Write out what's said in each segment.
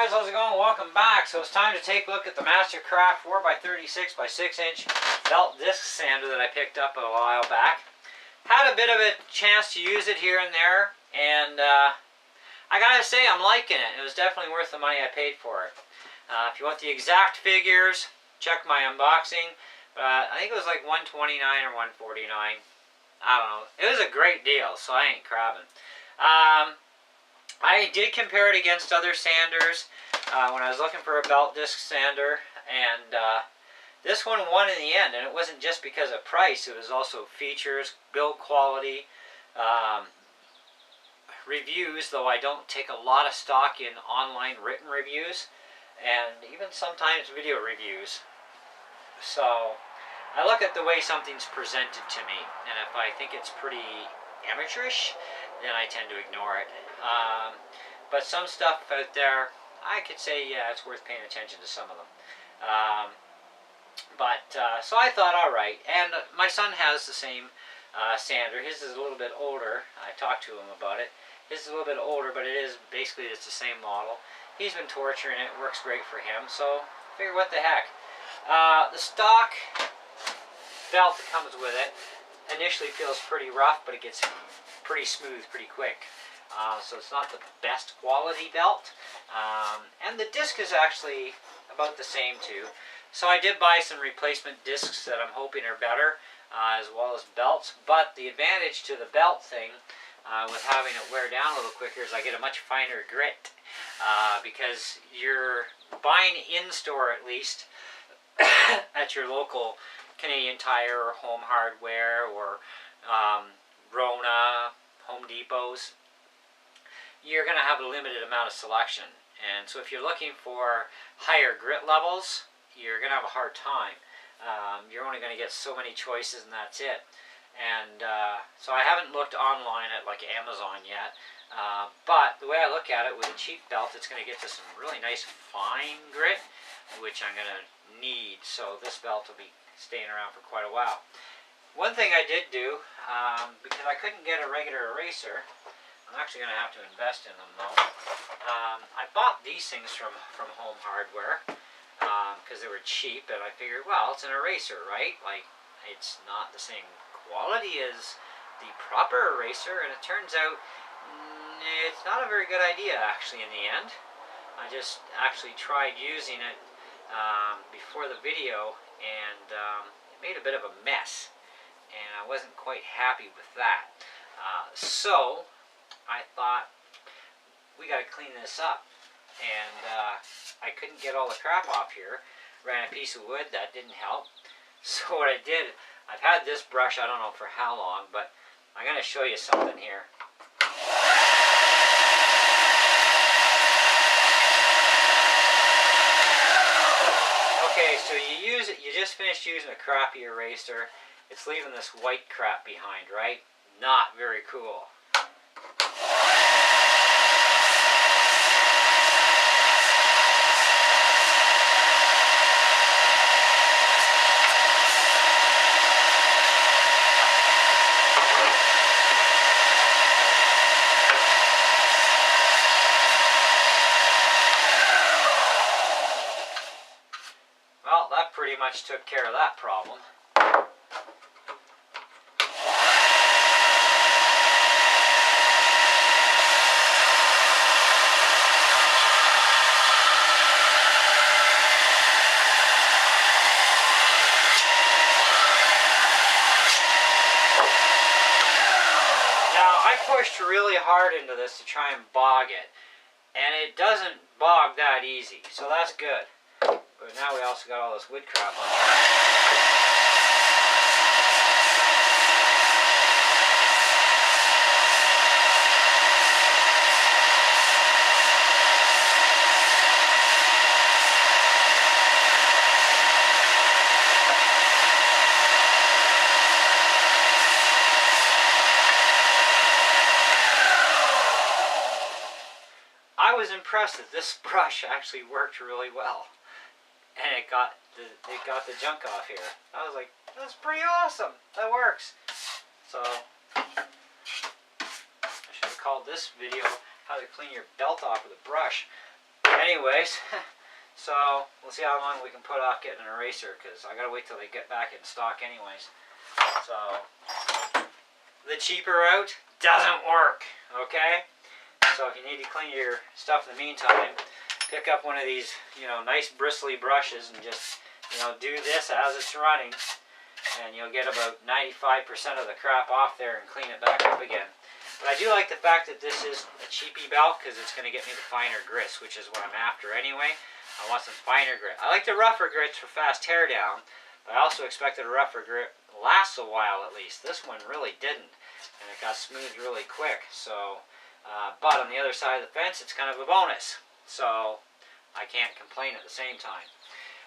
guys, how's it going? Welcome back. So it's time to take a look at the Mastercraft 4x36x6 belt disc sander that I picked up a while back. Had a bit of a chance to use it here and there, and I gotta say I'm liking it. It was definitely worth the money I paid for it. If you want the exact figures, check my unboxing. I think it was like $129 or $149. I don't know. It was a great deal, so I ain't crabbing. I did compare it against other sanders when I was looking for a belt disc sander, and this one won in the end. And it wasn't just because of price; it was also features, build quality, reviews. Though I don't take a lot of stock in online written reviews, and even sometimes video reviews. So I look at the way something's presented to me, and if I think it's pretty amateurish, then I tend to ignore it. But some stuff out there, I could say, yeah, it's worth paying attention to some of them. So I thought, all right. And my son has the same sander. His is a little bit older. I talked to him about it. His is a little bit older, but it's the same model. He's been torturing it. It works great for him. So I figured, what the heck. The stock belt that comes with it initially feels pretty rough, but it gets pretty smooth pretty quick. So it's not the best quality belt. And the disc is actually about the same too. So I did buy some replacement discs that I'm hoping are better, as well as belts. But the advantage to the belt thing, with having it wear down a little quicker, is I get a much finer grit. Because you're buying in-store, at least, at your local Canadian Tire or Home Hardware or Rona, Home Depots, you're going to have a limited amount of selection. And so if you're looking for higher grit levels, you're going to have a hard time. You're only going to get so many choices, and that's it. And so I haven't looked online at like Amazon yet. But the way I look at it, with a cheap belt, it's going to get to some really nice fine grit, which I'm going to need. So this belt will be staying around for quite a while. One thing I did do, because I couldn't get a regular eraser, I'm actually going to have to invest in them though. I bought these things from Home Hardware because they were cheap, and I figured, well, it's an eraser, right? Like, it's not the same quality as the proper eraser, and it turns out it's not a very good idea actually in the end. I just actually tried using it before the video, and it made a bit of a mess, and I wasn't quite happy with that. So I thought, we got to clean this up, and I couldn't get all the crap off here. Ran a piece of wood, that didn't help. So what I did, I've had this brush, I don't know for how long, but I'm going to show you something here. Okay, so you just finished using a crappy eraser. It's leaving this white crap behind, right? Not very cool. Well, that pretty much took care of that problem. I pushed really hard into this to try and bog it, and it doesn't bog that easy, so that's good. But now we also got all this wood crap on here. I was impressed that this brush actually worked really well, and it got the junk off here. I was like, that's pretty awesome. That works. So I should have called this video "How to Clean Your Belt Off with a Brush." Anyways, so we'll see how long we can put off getting an eraser, because I gotta wait till they get back in stock anyways. So the cheaper route doesn't work, okay? So if you need to clean your stuff in the meantime, pick up one of these, nice bristly brushes and just, do this as it's running, and you'll get about 95% of the crap off there and clean it back up again. But I do like the fact that this is a cheapy belt, because it's going to get me the finer grits, which is what I'm after anyway. I want some finer grit. I like the rougher grits for fast tear down, but I also expected a rougher grit lasts a while at least. This one really didn't, and it got smoothed really quick. So, but on the other side of the fence, it's kind of a bonus. So I can't complain at the same time.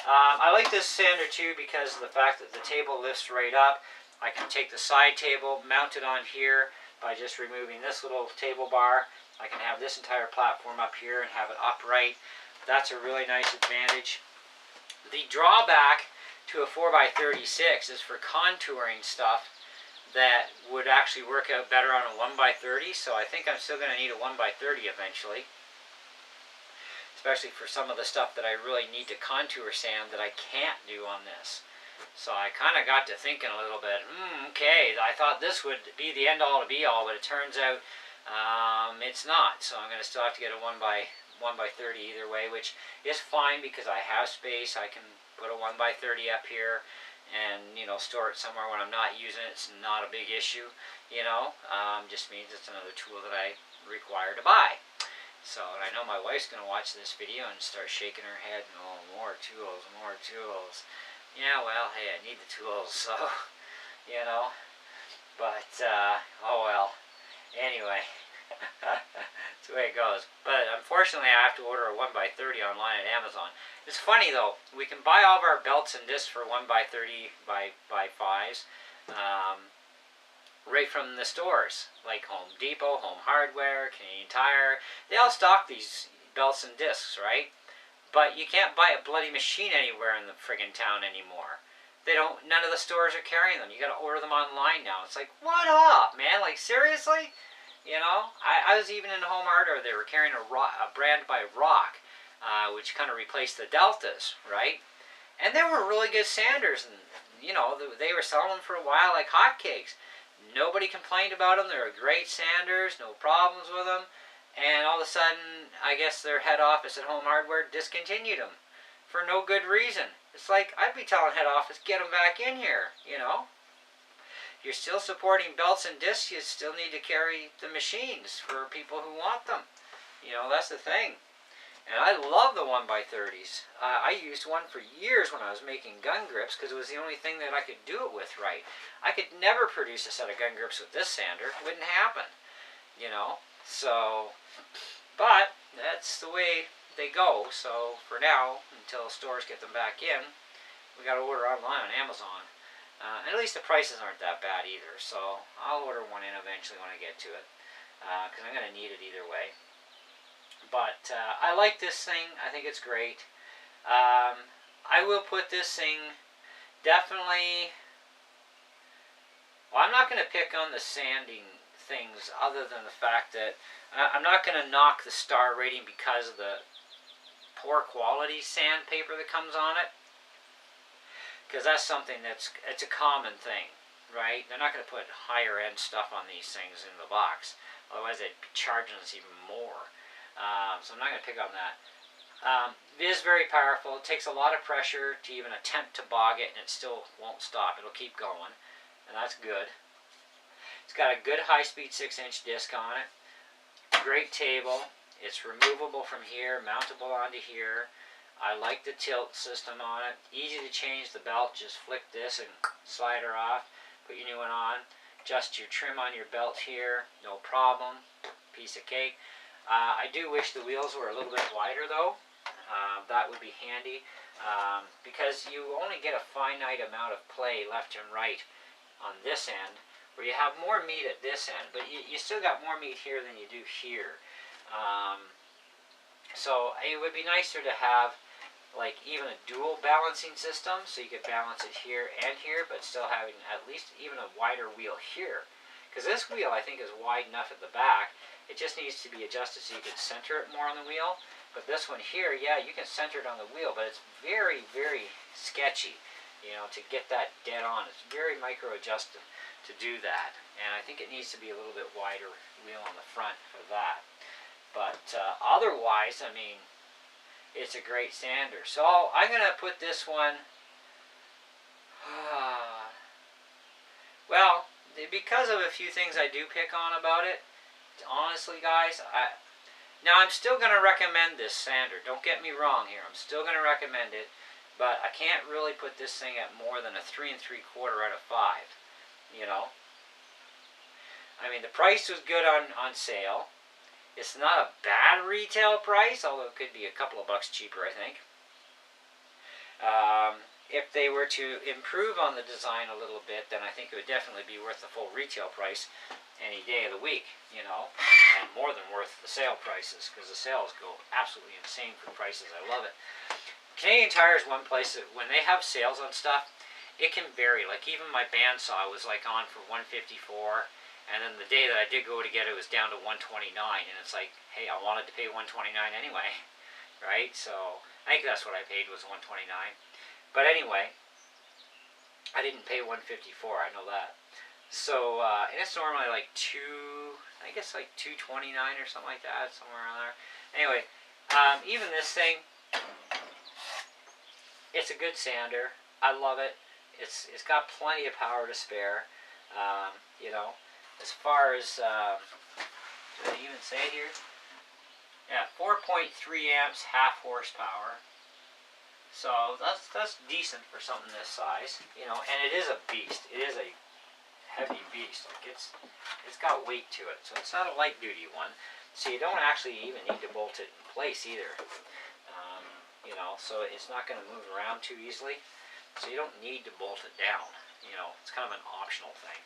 I like this sander too because of the fact that the table lifts right up. I can take the side table, mount it on here by just removing this little table bar. I can have this entire platform up here and have it upright. That's a really nice advantage. The drawback to a 4x36 is for contouring stuff that would actually work out better on a 1x30, so I think I'm still going to need a 1x30 eventually. Especially for some of the stuff that I really need to contour sand that I can't do on this. So I kind of got to thinking a little bit, okay, I thought this would be the end-all to be-all, but it turns out it's not. So I'm going to still have to get a 1x30 either way, which is fine because I have space. I can put a 1x30 up here and, store it somewhere when I'm not using it. It's not a big issue, just means it's another tool that I require to buy. So, and I know my wife's going to watch this video and start shaking her head, and oh, more tools, more tools. Yeah, well, hey, I need the tools, so, but, oh well, anyway, that's the way it goes. But unfortunately, I have to order a 1x30 online at Amazon. It's funny, though, we can buy all of our belts and discs for 1x30 by 5s, right from the stores, like Home Depot, Home Hardware, Canadian Tire. They all stock these belts and discs, right? But you can't buy a bloody machine anywhere in the friggin' town anymore. None of the stores are carrying them. You gotta order them online now. It's like, what up, man? Like, seriously? I was even in Home Hardware. They were carrying a brand by Rock, which kind of replaced the Deltas, right? And they were really good sanders, and, they were selling them for a while like hotcakes. Nobody complained about them. They were great sanders, no problems with them. And all of a sudden, I guess their head office at Home Hardware discontinued them for no good reason. It's like, I'd be telling head office, get them back in here, You're still supporting belts and discs, you still need to carry the machines for people who want them. That's the thing. And I love the 1x30s. I used one for years when I was making gun grips because it was the only thing that I could do it with right. I could never produce a set of gun grips with this sander. It wouldn't happen, So, but that's the way they go. So for now, until stores get them back in, we got to order online on Amazon. And at least the prices aren't that bad either. So I'll order one in eventually when I get to it, because I'm going to need it either way. But I like this thing. I think it's great. I will put this thing definitely. Well, I'm not going to pick on the sanding things other than the fact that I'm not going to knock the star rating because of the poor quality sandpaper that comes on it. Because that's something it's a common thing, right? They're not going to put higher end stuff on these things in the box. Otherwise they'd be charging us even more. So I'm not going to pick on that. It is very powerful. It takes a lot of pressure to even attempt to bog it, and it still won't stop. It'll keep going, and that's good. It's got a good high-speed 6-inch disc on it. Great table. It's removable from here, mountable onto here. I like the tilt system on it. Easy to change the belt. Just flick this and slide her off. Put your new one on. Adjust your trim on your belt here. No problem. Piece of cake. I do wish the wheels were a little bit wider though. That would be handy. Because you only get a finite amount of play left and right on this end, where you have more meat at this end, but you still got more meat here than you do here. So it would be nicer to have like even a dual balancing system, so you could balance it here and here, but still having at least even a wider wheel here. Because this wheel I think is wide enough at the back. It just needs to be adjusted so you can center it more on the wheel. But this one here, yeah, you can center it on the wheel, but it's very, very sketchy, you know, to get that dead on. It's very micro adjusted to do that. And I think it needs to be a little bit wider wheel on the front for that. But otherwise, I mean, it's a great sander. So I'm going to put this one, well, because of a few things I do pick on about it, honestly, guys, now I'm still going to recommend this sander. Don't get me wrong here. I'm still going to recommend it, but I can't really put this thing at more than a 3 3/4 out of 5. You know, I mean, the price was good on sale. It's not a bad retail price, although it could be a couple of bucks cheaper, I think. If they were to improve on the design a little bit, then I think it would definitely be worth the full retail price any day of the week, you know, and more than worth the sale prices, because the sales go absolutely insane for prices. I love it. Canadian Tire is one place that when they have sales on stuff, it can vary. Like even my bandsaw was like on for $154. And then the day that I did go to get it was down to $129, and it's like, hey, I wanted to pay $129 anyway, right? So I think that's what I paid was $129. But anyway, I didn't pay $154. I know that. So and it's normally like I guess like $229 or something like that, somewhere around there. Anyway, even this thing, it's a good sander. I love it. It's got plenty of power to spare. You know. As far as, did I even say it here? Yeah, 4.3 amps, half horsepower. So that's decent for something this size, you know. And it is a beast. It is a heavy beast. Like it's got weight to it. So it's not a light duty one. So you don't actually even need to bolt it in place either. You know, so it's not going to move around too easily. So you don't need to bolt it down. You know, it's kind of an optional thing.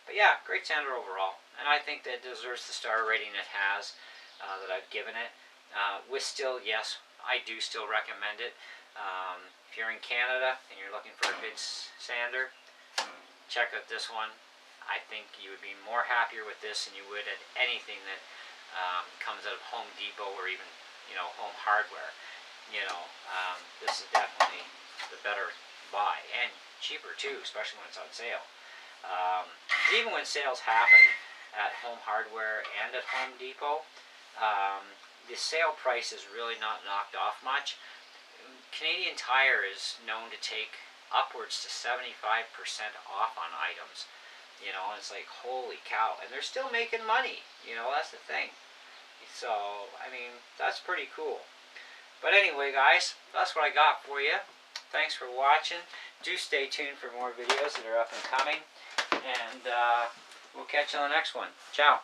But yeah, great sander overall, and I think that it deserves the star rating it has that I've given it. With still, yes, I do still recommend it. If you're in Canada and you're looking for a good sander, check out this one. I think you would be more happier with this than you would at anything that comes out of Home Depot or even, you know, Home Hardware. You know, this is definitely the better buy, and cheaper too, especially when it's on sale. Even when sales happen at Home Hardware and at Home Depot, the sale price is really not knocked off much. Canadian Tire is known to take upwards to 75% off on items. You know, and it's like, holy cow. And they're still making money. You know, that's the thing. So, I mean, that's pretty cool. But anyway, guys, that's what I got for you. Thanks for watching. Do stay tuned for more videos that are up and coming. And we'll catch you on the next one. Ciao.